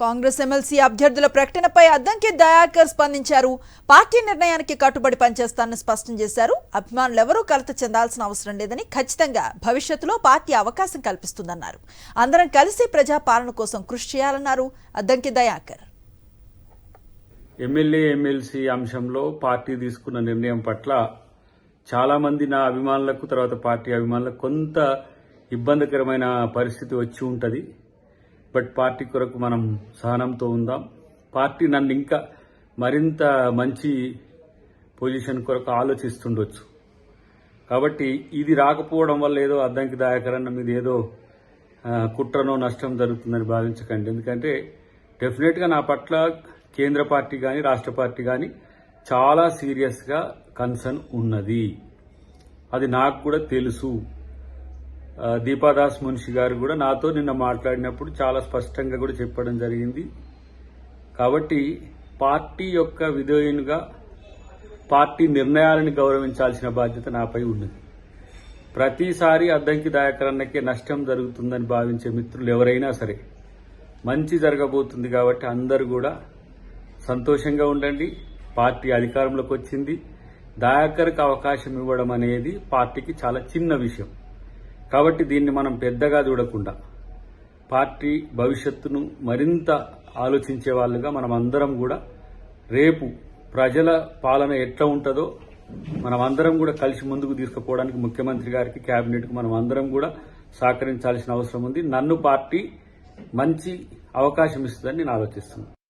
Congress MLC అభ్యర్థుల ప్రకటనపై అద్దంకి దయాకర్ స్పందించారు. Party నిర్ణయానికి కట్టుబడి పనిచేస్తానని స్పష్టం చేశారు. అభిమానులెవరూ కలత చెందాల్సిన అవసరం లేదని, ఖచ్చితంగా భవిష్యత్తులో పార్టీ అవకాశం కల్పిస్తుందన్నారు. అందరం కలిసి ప్రజా పాలన కోసం కృషి చేయాలన్నారు అద్దంకి దయాకర్. ఎమ్మెల్యే ఎమ్మెల్సీ అంశంలో పార్టీ తీసుకున్న నిర్ణయం పట్ల చాలా మంది నా అభిమానులకు, తర్వాత పార్టీ అభిమానులకు కొంత ఇబ్బందికరమైన పరిస్థితి వచ్చి ఉంటుంది. బట్ పార్టీ కొరకు మనం సహనంతో ఉందాం. పార్టీ నన్ను ఇంకా మరింత మంచి పొజిషన్ కొరకు ఆలోచిస్తుండొచ్చు. కాబట్టి ఇది రాకపోవడం వల్ల ఏదో అద్దంకి దయాకర్ అన్న మీద ఏదో కుట్రనో నష్టం జరుగుతుందని భావించకండి. ఎందుకంటే డెఫినెట్గా నా పట్ల కేంద్ర పార్టీ కానీ రాష్ట్ర పార్టీ కానీ చాలా సీరియస్గా కన్సర్న్ ఉన్నది. అది నాకు కూడా తెలుసు. దీపాదాస్ మున్షి గారు కూడా నాతో నిన్న మాట్లాడినప్పుడు చాలా స్పష్టంగా కూడా చెప్పడం జరిగింది. కాబట్టి పార్టీ యొక్క విధేయునిగా పార్టీ నిర్ణయాలను గౌరవించాల్సిన బాధ్యత నాపై ఉన్నది. ప్రతిసారి అద్దంకి దయాకర్ అన్నకే నష్టం జరుగుతుందని భావించే మిత్రులు ఎవరైనా సరే, మంచి జరగబోతుంది కాబట్టి అందరూ కూడా సంతోషంగా ఉండండి. పార్టీ అధికారంలోకి వచ్చింది. దయాకర్కి అవకాశం ఇవ్వడం అనేది పార్టీకి చాలా చిన్న విషయం. కాబట్టి దీన్ని మనం పెద్దగా చూడకుండా పార్టీ భవిష్యత్తును మరింత ఆలోచించే వాళ్ళుగా మనం అందరం కూడా రేపు ప్రజల పాలన ఎట్లా ఉంటుందో మనం అందరం కూడా కలిసి ముందుకు తీసుకుపోవడానికి ముఖ్యమంత్రి గారికి, కేబినెట్కి మనం అందరం కూడా సహకరించాల్సిన అవసరం ఉంది. నన్ను పార్టీ మంచి అవకాశం ఇస్తుందని నేను ఆలోచిస్తున్నాను.